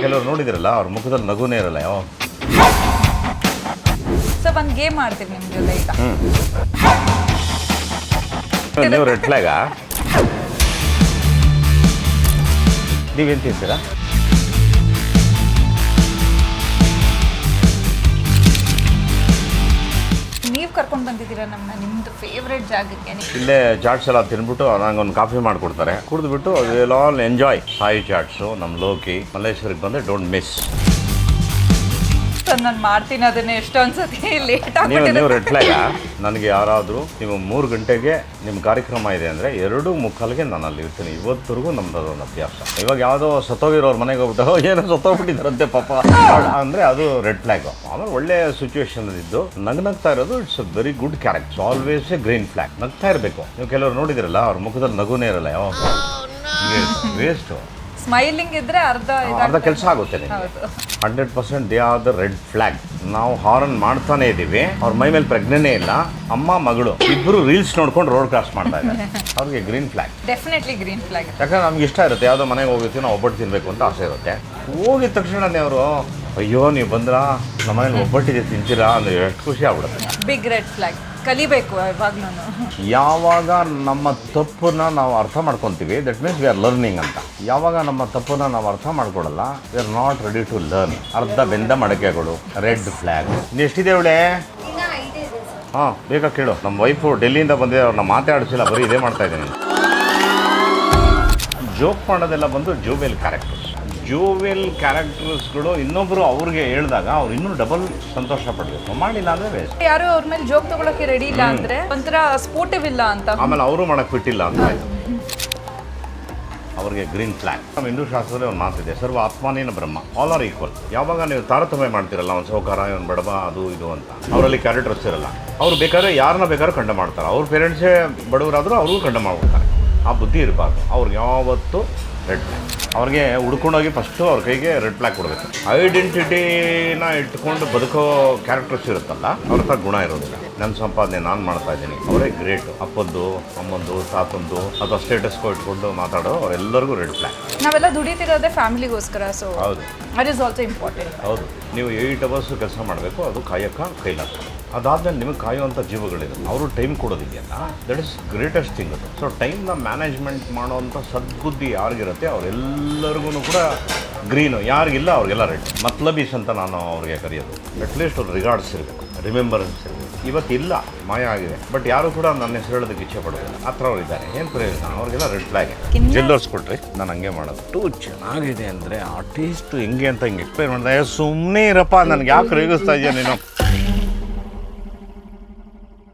ಕೆಲವರು ನೋಡಿದಿರಲ್ಲ ಅವ್ರ ಮುಖದಲ್ಲಿ ನಗುನೇ ಇರಲ್ಲ ಯಾವ. ಸೊ ಒಂದು ಗೇಮ್ ಮಾಡ್ತೀವಿ ನಿಮ್ಮ ಜೊತೆ ಈಗ. ನೀವು ರೆಡ್ ಫ್ಲಾಗಾ? ನೀವೇನು ತಿಂತೀರಾ? ನೀವು ಕರ್ಕೊಂಡು ಬಂದಿದ್ದೀರಾ ನಮ್ಮನ್ನ ನಿಮ್ಮದು ಫೇವ್ರೆಟ್ ಜಾಗಕ್ಕೆ. ಇಲ್ಲೇ ಚಾಟ್ಸ್ ಎಲ್ಲ ತಿನ್ಬಿಟ್ಟು ನಂಗೊಂದು ಕಾಫಿ ಮಾಡಿಕೊಡ್ತಾರೆ, ಕುಡಿದ್ಬಿಟ್ಟು will all enjoy. Sai chats ನಮ್ಮ ಲೋಕಿ ಮಲ್ಲೇಶ್ವರಿಗೆ ಬಂದರೆ ಡೋಂಟ್ ಮಿಸ್. ನಾನು ಮಾಡ್ತೀನಿ ಅದನ್ನೇ ಎಷ್ಟೊಂದು ಸತಿ ಲೇಟ್ ನೀವು ಆಗ್ಬಿಟ್ಟಿದೆ. ರೆಡ್ ಫ್ಲಾಗಾ? ನನಗೆ ಯಾರಾದರೂ ನೀವು 3 ಗಂಟೆಗೆ ನಿಮ್ಮ ಕಾರ್ಯಕ್ರಮ ಇದೆ ಅಂದರೆ 2:45ಗೆ ನಾನು ಅಲ್ಲಿ ಇರ್ತೀನಿ. ಇವತ್ತರೆಗೂ ನಮ್ದು ಅದೊಂದು ಅಭ್ಯಾಸ. ಇವಾಗ ಯಾವುದೋ ಸತ್ತೋಗಿರೋರು ಮನೆಗೆ ಹೋಗ್ಬಿಟ್ಟು ಏನೋ ಸತ್ತೋಗ್ಬಿಟ್ಟಿದ್ದಾರಂತೆ ಪಾಪ ಅಂದರೆ ಅದು ರೆಡ್ ಫ್ಲಾಗು. ಆಮೇಲೆ ಒಳ್ಳೆ ಸಿಚುವೇಶನಲ್ಲಿದ್ದು ನಗ್ನಗ್ತಾ ಇರೋದು it's a very good character. Always A green flag. ನಗ್ತಾ ಇರಬೇಕು. ನೀವು ಕೆಲವರು ನೋಡಿದಿರಲ್ಲ ಅವ್ರ ಮುಖದಲ್ಲಿ ನಗುನೇ ಇರಲ್ಲ ಯಾವ. ವೇಸ್ಟು. ಸ್ಮೈಲಿಂಗ್ ಇದ್ರೆ ಅರ್ಧ ಕೆಲಸ ಆಗುತ್ತೆ ನಿಮಗೆ. 100% they are the red flag. ನಾವು ಹಾರನ್ ಮಾಡ್ತಾನೆ ಇದ್ದೀವಿ, ಅವ್ರ ಮೈ ಮೇಲೆ ಪ್ರಜ್ಞೆನೇ ಇಲ್ಲ. ಅಮ್ಮ ಮಗಳು ಇಬ್ಬರು ರೀಲ್ಸ್ ನೋಡ್ಕೊಂಡು ರೋಡ್ ಕ್ರಾಸ್ ಮಾಡ್ತಾ ಇದ್ದಾರೆ, ಅವ್ರಿಗೆ green flag. Definitely green flag. ಯಾಕಂದ್ರೆ ನಮ್ಗೆ ಇಷ್ಟ ಇರುತ್ತೆ, ಯಾವುದೋ ಮನೆಗೆ ಹೋಗಿರ್ತೀವಿ ನಾವು ಒಬ್ಬಟ್ಟು ತಿನ್ನಬೇಕು ಅಂತ ಆಸೆ ಇರುತ್ತೆ. ಹೋಗಿದ ತಕ್ಷಣನೇ ಅವರು ಅಯ್ಯೋ ನೀವು ಬಂದ್ರಾ ನಮ್ಮ ಮನೇಲಿ ಒಬ್ಬಟ್ಟಿದೆ ತಿಂತೀರಾ ಅಂದ್ರೆ ಎಷ್ಟು ಖುಷಿ ಆಗ್ಬಿಡುತ್ತೆ. Big red flag. ಕಲಿಬೇಕು ಯಾವಾಗ್ಲೂ. ಯಾವಾಗ ನಮ್ಮ ತಪ್ಪನ್ನ ನಾವು ಅರ್ಥ ಮಾಡ್ಕೊತೀವಿ that means we are learning ಅಂತ. ಯಾವಾಗ ನಮ್ಮ ತಪ್ಪನ್ನ ನಾವು ಅರ್ಥ ಮಾಡ್ಕೊಡಲ್ಲ we are not ready to learn. ಅರ್ಧ ಬೆಂದ ಮಡಕೆಗಳು ರೆಡ್ ಫ್ಲಾಗ್. ಎಷ್ಟಿದೆ ಅವಳೆ? ಹಾಂ ಬೇಗ ಕೇಳು. ನಮ್ಮ ವೈಫು ಡೆಲ್ಲಿಯಿಂದ ಬಂದಿದೆ, ಅವ್ರನ್ನ ಮಾತಾಡಿಸಿಲ್ಲ, ಬರೀ ಇದೇ ಮಾಡ್ತಾ ಇದ್ದೀನಿ. ಜೋಕ್ ಮಾಡೋದೆಲ್ಲ ಬಂದು ಜೋವೆಲ್ ಕ್ಯಾರೆಕ್ಟರ್ಸ್. ಜೋವೆಲ್ ಕ್ಯಾರೆಕ್ಟರ್ಸ್ಗಳು ಇನ್ನೊಬ್ಬರು ಅವ್ರಿಗೆ ಹೇಳಿದಾಗ ಅವ್ರು ಇನ್ನೂ ಡಬಲ್ ಸಂತೋಷ ಪಡಬೇಕು. ಮಾಡಿಲ್ಲ ಅಂದರೆ ವೇಸ್ಟ್. ಯಾರು ಅವ್ರ ಮೇಲೆ ಜೋಕ್ ತಗೊಳಕ್ಕೆ ರೆಡಿ ಇಲ್ಲ ಅಂದ್ರೆ ಒಂಥರ ಸ್ಪೋರ್ಟಿವ್ ಇಲ್ಲ ಅಂತ, ಆಮೇಲೆ ಅವರು ಮಾಡಕ್ಕೆ ಬಿಟ್ಟಿಲ್ಲ ಅಂತ ಆಯ್ತು. ಅವ್ರಿಗೆ ಗ್ರೀನ್ ಫ್ಲಾಗ್. ನಮ್ಮ ಹಿಂದೂ ಶಾಸ್ತ್ರದಲ್ಲಿ ಒಂದು ಮಾತಿದೆ, ಸರ್ವ ಆತ್ಮಾನೇನ ಬ್ರಹ್ಮ, ಆಲ್ ಆರ್ ಈಕ್ವಲ್. ಯಾವಾಗ ನೀವು ತಾರತಮ್ಯ ಮಾಡ್ತಿರಲ್ಲ, ಒಂದು ಸೌಕಾರ ಒಂದು ಬಡವ ಅದು ಇದು ಅಂತ, ಅವರಲ್ಲಿ ಕ್ಯಾರೆಕ್ಟರ್ಸ್ ಇರಲ್ಲ. ಅವ್ರು ಬೇಕಾದ್ರೆ ಯಾರನ್ನ ಬೇಕಾದ್ರೂ ಕಂಡ ಮಾಡ್ತಾರೆ. ಅವ್ರ ಪೇರೆಂಟ್ಸೇ ಬಡವರಾದರೂ ಅವ್ರಿಗೂ ಕಂಡ ಮಾಡ್ಬಿಡ್ತಾರೆ. ಆ ಬುದ್ಧಿ ಇರಬಾರ್ದು. ಅವ್ರಿಗೆ ಯಾವತ್ತೂ ರೆಡ್ ಫ್ಲಾಗ್. ಅವ್ರಿಗೆ ಹುಡ್ಕೊಂಡೋಗಿ ಫಸ್ಟು ಅವ್ರ ಕೈಗೆ ರೆಡ್ ಫ್ಲಾಗ್ ಕೊಡಬೇಕು. ಐಡೆಂಟಿಟಿನ ಇಟ್ಕೊಂಡು ಬದುಕೋ ಕ್ಯಾರೆಕ್ಟರ್ಸ್ ಇರುತ್ತಲ್ಲ, ಅವ್ರ ಹತ್ರ ಗುಣ ಇರೋದಿಲ್ಲ. ನನ್ನ ಸಂಪಾದನೆ ನಾನು ಮಾಡ್ತಾ ಇದ್ದೀನಿ, ಅವರೇ ಗ್ರೇಟು. ಅಪ್ಪದ್ದು ಅಮ್ಮಂದು ತಾತಂದು ಅಥವಾ ಸ್ಟೇಟಸ್ಗೋ ಇಟ್ಕೊಂಡು ಮಾತಾಡೋ ಅವರೆಲ್ಲರಿಗೂ ರೆಡ್ ಫ್ಲಾಗ್. ನಾವೆಲ್ಲ ದುಡಿತಿರೋದೇ ಫ್ಯಾಮಿಲಿಗೋಸ್ಕರ. ಸೊ ಹೌದು, ದಟ್ ಈಸ್ ಆಲ್ಸೋ ಇಂಪಾರ್ಟೆಂಟ್. ಹೌದು. ನೀವು 8 ಅವರ್ಸ್ ಕೆಲಸ ಮಾಡಬೇಕು, ಅದು ಕಾಯಕ ಕೈಲಾಸ. ಅದಾದ್ಮೇಲೆ ನಿಮಗೆ ಕಾಯುವಂಥ ಜೀವಗಳಿದೆ, ಅವರು ಟೈಮ್ ಕೊಡೋದಿದೆಯಲ್ಲ, ದಟ್ ಇಸ್ ಗ್ರೇಟೆಸ್ಟ್ ಥಿಂಗ್ ಅದು. ಸೊ ಟೈಮ್ನ ಮ್ಯಾನೇಜ್ಮೆಂಟ್ ಮಾಡೋವಂಥ ಸದ್ಬುದ್ಧಿ ಯಾರಿಗಿರುತ್ತೆ ಅವರೆಲ್ಲರಿಗೂ ಕೂಡ ಗ್ರೀನು, ಯಾರಿಗಿಲ್ಲ ಅವ್ರಿಗೆಲ್ಲ ರೆಡ್. ಮತ್ಲಬೀಸ್ ಅಂತ ನಾನು ಅವ್ರಿಗೆ ಕರೆಯೋದು. ಅಟ್ಲೀಸ್ಟ್ ಒಂದು ರಿಗಾರ್ಡ್ಸ್ ಇರಬೇಕು, ರಿಮೆಂಬರೆನ್ಸ್ ಇರಬೇಕು. ಇವತ್ತಿಲ್ಲ, ಮಾಯ ಆಗಿದೆ, ಬಟ್ ಯಾರು ಕೂಡ ನನ್ನ ಹೆಸರು ಹೇಳೋದಕ್ಕೆ ಇಚ್ಛೆ ಪಡೋದಿಲ್ಲ. ಆ ಥರ ಅವ್ರು ಇದ್ದಾರೆ. ಏನು ಪ್ರಯೋಜನ? ಅವ್ರಿಗೆಲ್ಲ ರೆಡ್ ಫ್ಲಾಗ್. ಜೆಲ್ಲರ್ಸ್ ಕೊಟ್ರಿ ನಾನು ಹಂಗೆ ಮಾಡೋದು. ಟೂ ಚೆನ್ನಾಗಿದೆ ಅಂದರೆ ಆ ಟೇಸ್ಟು ಹೆಂಗೆ ಅಂತ ಹಿಂಗೆ ಎಕ್ಸ್ಪ್ಲೈನ್ ಮಾಡಿದೆ. ಸುಮ್ಮನೆ ಇರಪ್ಪ, ನನಗೆ ಯಾಕೆ ರೇಗಿಸ್ತಾ ಇದೆಯಾ ನೀನು?